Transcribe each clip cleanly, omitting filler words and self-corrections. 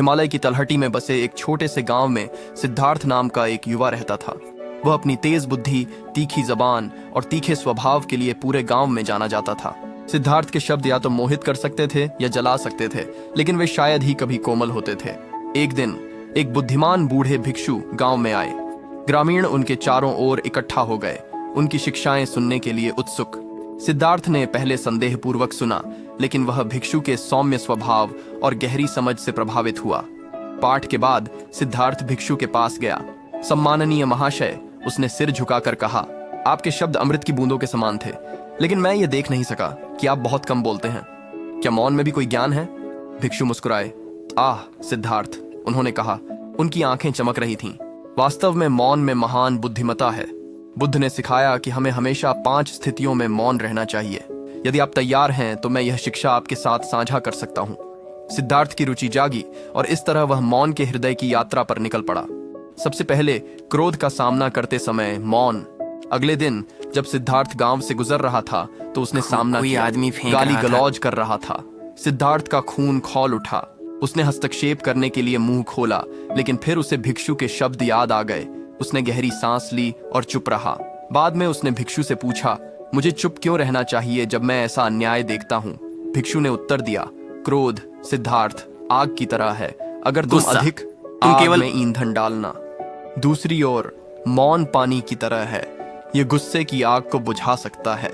हिमालय की तलहटी में बसे एक छोटे से गांव में सिद्धार्थ नाम का एक युवा रहता था। वह अपनी तेज बुद्धि, तीखी जबान और तीखे स्वभाव के लिए पूरे गांव में जाना जाता था। सिद्धार्थ के शब्द या तो मोहित कर सकते थे या जला सकते थे, लेकिन वे शायद ही कभी कोमल होते थे। एक दिन एक बुद्धिमान बूढ़े भिक्षु गांव में आए। ग्रामीण उनके चारों ओर इकट्ठा हो गए, उनकी शिक्षाएं सुनने के लिए उत्सुक। सिद्धार्थ ने पहले संदेहपूर्वक सुना, लेकिन वह भिक्षु के सौम्य स्वभाव और गहरी समझ से प्रभावित हुआ। पाठ के बाद सिद्धार्थ भिक्षु के पास गया। सम्माननीय महाशय, उसने सिर झुकाकर कहा, आपके शब्द अमृत की बूंदों के समान थे, लेकिन मैं ये देख नहीं सका कि आप बहुत कम बोलते हैं। क्या मौन में भी कोई ज्ञान है? भिक्षु मुस्कुराए। आह सिद्धार्थ, उन्होंने कहा। उनकी आंखें चमक रही थीं। वास्तव में मौन में महान बुद्धिमता है। बुद्ध ने सिखाया कि हमें हमेशा 5 स्थितियों में मौन रहना चाहिए। यदि आप तैयार हैं तो मैं यह शिक्षा आपके साथ साझा कर सकता हूँ। सिद्धार्थ की रुचि जागी और इस तरह वह मौन के हृदय की यात्रा पर निकल पड़ा। सबसे पहले क्रोध का सामना करते समय मौन। अगले दिन जब सिद्धार्थ गांव से गुजर रहा था तो उसने सामना किया। आदमी गाली गलौज कर रहा था। सिद्धार्थ का खून खौल उठा। उसने हस्तक्षेप करने के लिए मुंह खोला, लेकिन फिर उसे भिक्षु के शब्द याद आ गए। उसने गहरी सांस ली और चुप रहा। बाद में उसने भिक्षु से पूछा, मुझे चुप क्यों रहना चाहिए जब मैं ऐसा अन्याय देखता हूँ? भिक्षु ने उत्तर दिया, क्रोध सिद्धार्थ आग की तरह है, अगर तुम अधिक आग में ईंधन डालना। दूसरी ओर मौन पानी की तरह है, ये गुस्से की आग को बुझा सकता है।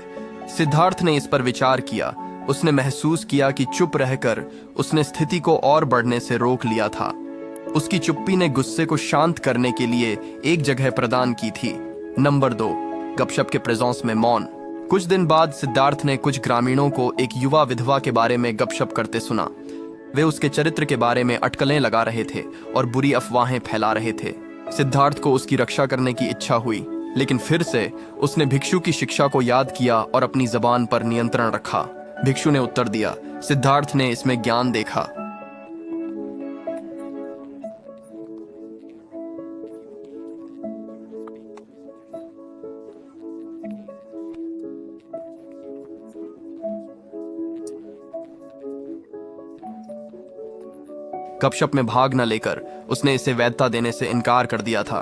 सिद्धार्थ ने इस पर विचार किया। उसने महसूस किया कि चुप रहकर उसने स्थिति को और बढ़ने से रोक लिया था। उसकी चुप्पी ने गुस्से को शांत करने के लिए एक जगह प्रदान की थी। नंबर 2, गपशप के प्रेजेंस में मौन। कुछ दिन बाद सिद्धार्थ ने कुछ ग्रामीणों को एक युवा विधवा के बारे में गपशप करते सुना। वे उसके चरित्र के बारे में अटकलें लगा रहे थे और बुरी अफवाहें फैला रहे थे। सिद्धार्थ को उसकी रक्षा करने की इच्छा हुई, लेकिन फिर से उसने भिक्षु की शिक्षा को याद किया और अपनी जबान पर नियंत्रण रखा। भिक्षु ने उत्तर दिया। सिद्धार्थ ने इसमें ज्ञान देखा। गपशप में भाग न लेकर उसने इसे वैधता देने से इनकार कर दिया था।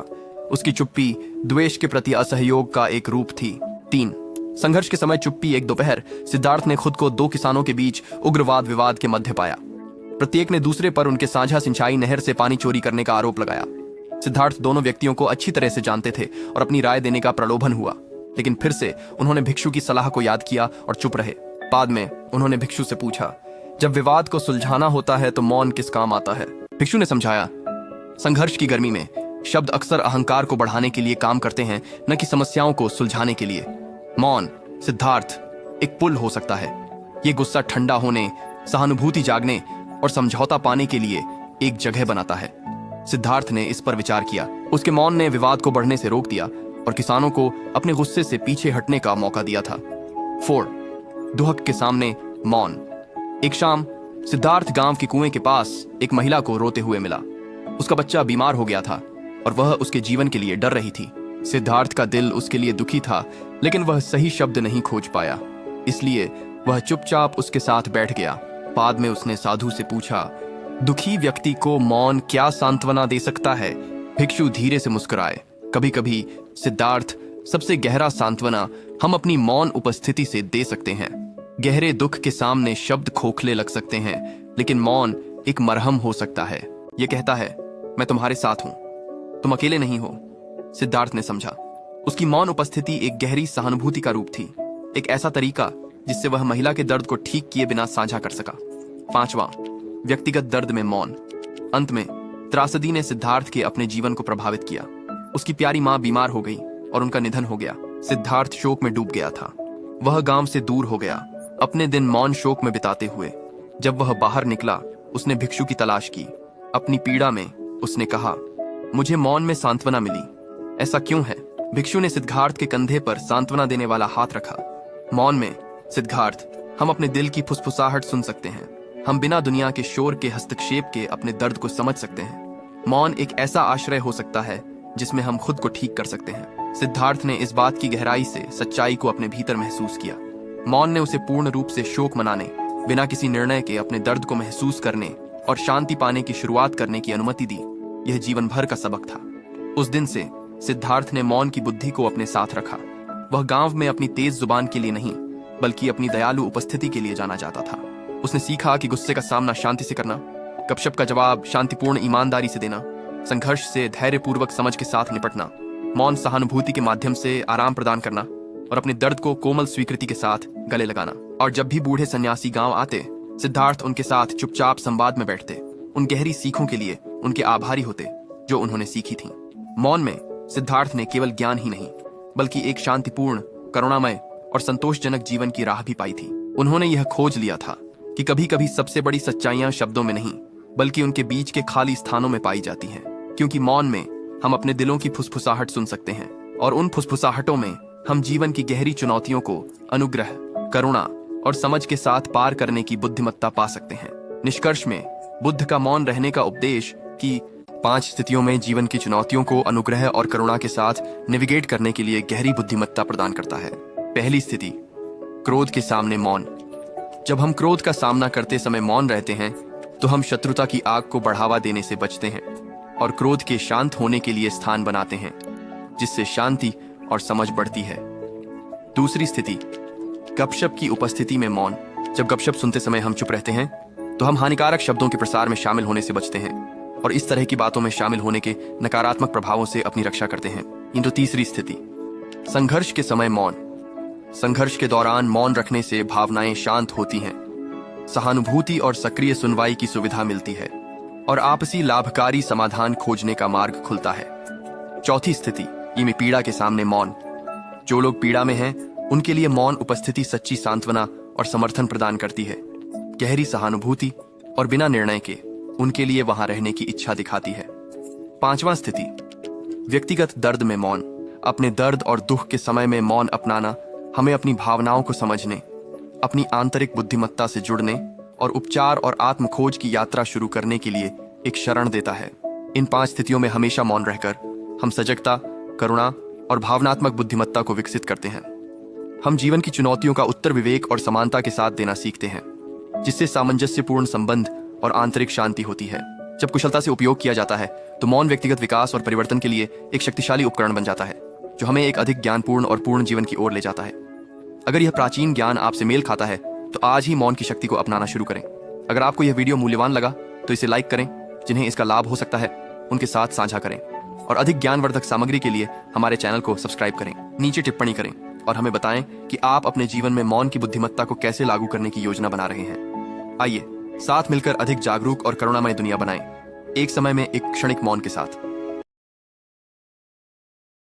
उसकी चुप्पी द्वेष के प्रति असहयोग का एक रूप थी। 3, संघर्ष के समय चुप्पी। एक दोपहर सिद्धार्थ ने खुद को 2 किसानों के बीच उग्रवाद विवाद के मध्य पाया। प्रत्येक ने दूसरे पर उनके साझा सिंचाई नहर से पानी चोरी करने का आरोप लगाया। सिद्धार्थ दोनों व्यक्तियों को अच्छी तरह से जानते थे और अपनी राय देने का प्रलोभन हुआ, लेकिन फिर से उन्होंने भिक्षु की सलाह को याद किया और चुप रहे। बाद में उन्होंने भिक्षु से पूछा, जब विवाद को सुलझाना होता है तो मौन किस काम आता है? भिक्षु ने समझाया, संघर्ष की गर्मी में शब्द अक्सर अहंकार को बढ़ाने के लिए काम करते हैं, न कि समस्याओं को सुलझाने के लिए। मौन सिद्धार्थ एक पुल हो सकता है। ये गुस्सा ठंडा होने, सहानुभूति जागने और समझौता पाने के लिए एक जगह बनाता है। सिद्धार्थ ने इस पर विचार किया। उसके मौन ने विवाद को बढ़ने से रोक दिया और किसानों को अपने गुस्से से पीछे हटने का मौका दिया था। 4, दुहक के सामने मौन। एक शाम सिद्धार्थ गांव के कुएं के पास एक महिला को रोते हुए मिला। उसका बच्चा बीमार हो गया था और वह उसके जीवन के लिए डर रही थी। सिद्धार्थ का दिल उसके लिए दुखी था, लेकिन वह सही शब्द नहीं खोज पाया, इसलिए वह चुपचाप उसके साथ बैठ गया। बाद में उसने साधु से पूछा, दुखी व्यक्ति को मौन क्या सांत्वना दे सकता है? भिक्षु धीरे से मुस्कुराए। कभी कभी सिद्धार्थ, सबसे गहरा सांत्वना हम अपनी मौन उपस्थिति से दे सकते हैं। गहरे दुख के सामने शब्द खोखले लग सकते हैं, लेकिन मौन एक मरहम हो सकता है। यह कहता है, मैं तुम्हारे साथ हूं, तुम अकेले नहीं हो। सिद्धार्थ ने समझा, उसकी मौन उपस्थिति एक गहरी सहानुभूति का रूप थी, एक ऐसा तरीका जिससे वह महिला के दर्द को ठीक किए बिना साझा कर सका। 5वां, व्यक्तिगत दर्द में मौन। अंत में त्रासदी ने सिद्धार्थ के अपने जीवन को प्रभावित किया। उसकी प्यारी मां बीमार हो गई और उनका निधन हो गया। सिद्धार्थ शोक में डूब गया था। वह गांव से दूर हो गया, अपने दिन मौन शोक में बिताते हुए। जब वह बाहर निकला, उसने भिक्षु की तलाश की। अपनी पीड़ा में उसने कहा, मुझे मौन में सांत्वना मिली। ऐसा क्यों है? भिक्षु ने सिद्धार्थ के कंधे पर सांत्वना देने वाला हाथ रखा। मौन में सिद्धार्थ, हम अपने दिल की फुसफुसाहट सुन सकते हैं। हम बिना दुनिया के शोर के हस्तक्षेप के अपने दर्द को समझ सकते हैं। मौन एक ऐसा आश्रय हो सकता है जिसमें हम खुद को ठीक कर सकते हैं। सिद्धार्थ ने इस बात की गहराई से सच्चाई को अपने भीतर महसूस किया। मौन ने उसे पूर्ण रूप से शोक मनाने, बिना किसी निर्णय के अपने दर्द को महसूस करने और शांति पाने की शुरुआत करने की अनुमति दी। यह जीवन भर का सबक था। उस दिन से सिद्धार्थ ने मौन की बुद्धि को अपने साथ रखा। वह गांव में अपनी तेज जुबान के लिए नहीं, बल्कि अपनी दयालु उपस्थिति के लिए जाना जाता था। उसने सीखा कि गुस्से का सामना शांति से करना, गपशप का जवाब शांतिपूर्ण ईमानदारी से देना, संघर्ष से धैर्यपूर्वक समझ के साथ निपटना, मौन सहानुभूति के माध्यम से आराम प्रदान करना और अपने दर्द को कोमल स्वीकृति के साथ गले लगाना। और जब भी बूढ़े सन्यासी गांव आते, सिद्धार्थ उनके साथ चुपचाप संवाद में बैठते, उन गहरी सीखों के लिए उनके आभारी होते जो उन्होंने सीखी थी। मौन में सिद्धार्थ ने केवल ज्ञान ही नहीं, बल्कि एक शांतिपूर्ण, करुणामय और संतोषजनक जीवन की राह भी पाई थी। उन्होंने यह खोज लिया था कि कभी कभी सबसे बड़ी सच्चाइयां शब्दों में नहीं, बल्कि उनके बीच के खाली स्थानों में पाई जाती हैं। क्योंकि मौन में हम अपने दिलों की फुसफुसाहट सुन सकते हैं, और उन फुसफुसाहटों में हम जीवन की गहरी चुनौतियों को अनुग्रह, करुणा और समझ के साथ पार करने की बुद्धिमत्ता पा सकते हैं। निष्कर्ष में बुद्ध का मौन रहने का उपदेश कि 5 स्थितियों में जीवन की चुनौतियों को अनुग्रह और करुणा के साथ नेविगेट करने के लिए गहरी बुद्धिमत्ता प्रदान करता है। पहली स्थिति, क्रोध के सामने मौन। जब हम क्रोध का सामना करते समय मौन रहते हैं, तो हम शत्रुता की आग को बढ़ावा देने से बचते हैं और क्रोध के शांत होने के लिए स्थान बनाते हैं, जिससे शांति और समझ बढ़ती है। दूसरी स्थिति, गपशप की उपस्थिति में मौन। जब गपशप सुनते समय हम चुप रहते हैं, तो हम हानिकारक शब्दों के प्रसार में शामिल होने से बचते हैं और इस तरह की बातों में शामिल होने के नकारात्मक प्रभावों से अपनी रक्षा करते हैं। किंतु तीसरी स्थिति, संघर्ष के समय मौन। संघर्ष के दौरान मौन रखने से भावनाएं शांत होती हैं, सहानुभूति और सक्रिय सुनवाई की सुविधा मिलती है और आपसी लाभकारी समाधान खोजने का मार्ग खुलता है। चौथी स्थिति, ये पीड़ा के सामने मौन। जो लोग पीड़ा में हैं, उनके लिए मौन उपस्थिति सच्ची सांत्वना और समर्थन प्रदान करती है। गहरी सहानुभूति और बिना निर्णय के उनके लिए वहां रहने की इच्छा दिखाती है। पांचवां स्थिति, व्यक्तिगत दर्द में मौन। अपने दर्द और दुख के समय में मौन अपनाना हमें अपनी भावनाओं को समझने, अपनी आंतरिक बुद्धिमत्ता से जुड़ने और उपचार और आत्म खोज की यात्रा शुरू करने के लिए एक शरण देता है। इन 5 स्थितियों में हमेशा मौन रहकर हम सजगता, करुणा और भावनात्मक बुद्धिमत्ता को विकसित करते हैं। हम जीवन की चुनौतियों का उत्तर विवेक और समानता के साथ देना सीखते हैं, जिससे सामंजस्यपूर्ण संबंध और आंतरिक शांति होती है। जब कुशलता से उपयोग किया जाता है, तो मौन व्यक्तिगत विकास और परिवर्तन के लिए एक शक्तिशाली उपकरण बन जाता है, जो हमें एक अधिक ज्ञानपूर्ण और पूर्ण जीवन की ओर ले जाता है। अगर यह प्राचीन ज्ञान आपसे मेल खाता है, तो आज ही मौन की शक्ति को अपनाना शुरू करें। अगर आपको यह वीडियो मूल्यवान लगा, तो इसे लाइक करें। जिन्हें इसका लाभ हो सकता है, उनके साथ साझा करें और अधिक ज्ञानवर्धक सामग्री के लिए हमारे चैनल को सब्सक्राइब करें। नीचे टिप्पणी करें और हमें बताएं कि आप अपने जीवन में मौन की बुद्धिमत्ता को कैसे लागू करने की योजना बना रहे हैं। आइए साथ मिलकर अधिक जागरूक और करुणामय दुनिया बनाएं, एक समय में एक क्षणिक मौन के साथ।